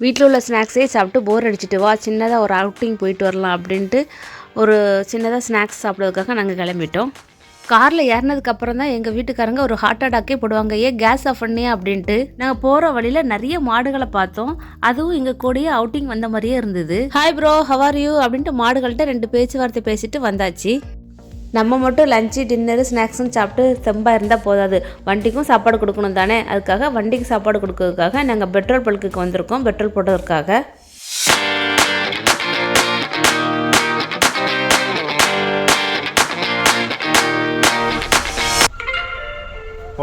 வீட்டில் உள்ள ஸ்நாக்ஸே சாப்பிட்டு போர் அடிச்சுட்டு வா சின்னதாக ஒரு அவுட்டிங் போயிட்டு வரலாம் அப்படின்ட்டு ஒரு சின்னதாக ஸ்நாக்ஸ் சாப்பிட்றதுக்காக நாங்கள் கிளம்பிட்டோம். காரில் ஏறினதுக்கப்புறம் தான் எங்கள் வீட்டுக்காரங்க ஒரு ஹார்ட் அட்டாக்கே போடுவாங்க, ஏன் கேஸ் ஆஃப் பண்ணியே அப்படின்ட்டு. நாங்கள் போகிற வழியில் நிறைய மாடுகளை பார்த்தோம். அதுவும் எங்கள் கூடயே அவுட்டிங் வந்த மாதிரியே இருந்தது. Hi bro, how are you அப்படின்ட்டு மாடுகள்கிட்ட 2 பேச்சுவார்த்தை பேசிட்டு வந்தாச்சு. நம்ம மட்டும் லஞ்சு டின்னரு ஸ்நாக்ஸும் சாப்பிட்டு தெம்பாக இருந்தால் போதாது, வண்டிக்கும் சாப்பாடு கொடுக்கணும் தானே. அதுக்காக வண்டிக்கு சாப்பாடு கொடுக்கறதுக்காக நாங்கள் பெட்ரோல் பல்க்குக்கு வந்திருக்கோம், பெட்ரோல் போடுறதுக்காக.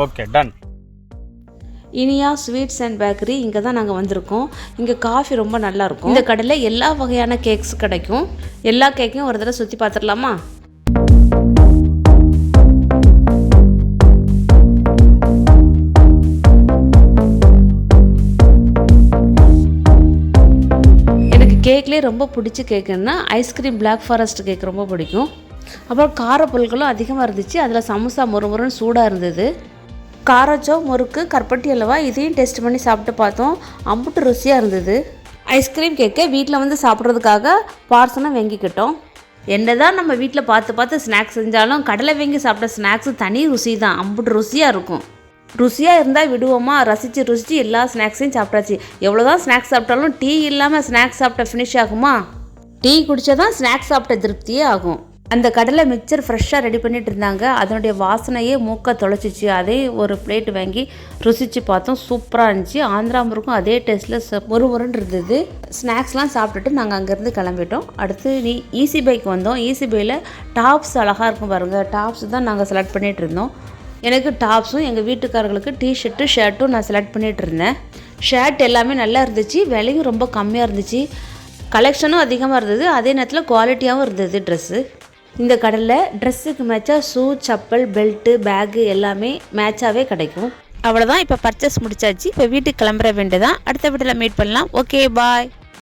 Okay done. Iniya sweets and bakery இங்கே தான் நாங்கள் வந்திருக்கோம். இங்கே காஃபி ரொம்ப நல்லாயிருக்கும். இந்த கடையில் எல்லா வகையான கேக்ஸ் கிடைக்கும். எல்லா கேக்கையும் ஒரு தடவை சுற்றி பார்த்துடலாமா? கேக்லேயே ரொம்ப பிடிச்ச கேக்குன்னா ஐஸ்கிரீம் பிளாக் ஃபாரஸ்ட் கேக் ரொம்ப பிடிக்கும். அப்புறம் கார பொருட்களும் அதிகமாக இருந்துச்சு. அதில் சமோசா மொறுமொறுன்னு சூடாக இருந்தது. காராச்சோ முறுக்கு கற்பட்டி அல்வா இதையும் டெஸ்ட் பண்ணி சாப்பிட்டு பார்த்தோம். அம்புட்டு ருசியாக இருந்தது. ஐஸ்கிரீம் கேக்கை வீட்டில் வந்து சாப்பிட்றதுக்காக பார்சலாக வாங்கிக்கிட்டோம். என்ன தான் நம்ம வீட்டில் பார்த்து ஸ்நாக்ஸ் செஞ்சாலும் கடலை வாங்கி சாப்பிட்ட ஸ்நாக்ஸு தனி ருசி தான், அம்புட்டு ருசியாக இருக்கும். ருசியாக இருந்தால் விடுவோமா, ரசித்து எல்லா ஸ்நாக்ஸையும் சாப்பிட்டாச்சு. எவ்வளோ தான் ஸ்நாக்ஸ் சாப்பிட்டாலும் டீ இல்லாமல் ஸ்நாக்ஸ் சாப்பிட்ட ஃபினிஷ் ஆகுமா? டீ குடித்தா தான் ஸ்நாக்ஸ் சாப்பிட்ட திருப்தியே ஆகும். அந்த கடலை மிக்சர் ஃப்ரெஷ்ஷாக ரெடி பண்ணிட்டு இருந்தாங்க. அதனுடைய வாசனையே மூக்க தொலைச்சிச்சு. அதே ஒரு பிளேட் வாங்கி ருசித்து பார்த்தோம், சூப்பராக இருந்துச்சு. ஆந்திரா முறுக்கும் அதே டேஸ்ட்டில் முறுமுறுன்னு இருந்தது. ஸ்நாக்ஸ்லாம் சாப்பிட்டுட்டு நாங்கள் அங்கேருந்து கிளம்பிட்டோம். அடுத்து ஈஸி பைக் வந்தோம். ஈஸி பையில் டாப்ஸ் அழகாக இருக்கும் பாருங்கள், டாப்ஸ் தான் நாங்கள் செலக்ட் பண்ணிகிட்டு இருந்தோம். எனக்கு டாப்ஸும் எங்கள் வீட்டுக்காரர்களுக்கு டிஷர்ட்டு ஷர்ட்டும் நான் செலக்ட் பண்ணிகிட்டு இருந்தேன். ஷர்ட் எல்லாமே நல்லா இருந்துச்சு, விலையும் ரொம்ப கம்மியாக இருந்துச்சு, கலெக்ஷனும் அதிகமாக இருந்தது, அதே நேரத்தில் குவாலிட்டியாகவும் இருந்தது ட்ரெஸ்ஸு. இந்த கடையில் ட்ரெஸ்ஸுக்கு மேட்சாக ஷூ, செப்பல், பெல்ட்டு, பேக்கு எல்லாமே மேட்சாகவே கிடைக்கும். அவ்வளோதான், இப்போ பர்ச்சேஸ் முடிச்சாச்சு. இப்போ வீட்டுக்கு கிளம்புற வேண்டியதான். அடுத்த வீட்டில் மீட் பண்ணலாம். ஓகே, பாய்.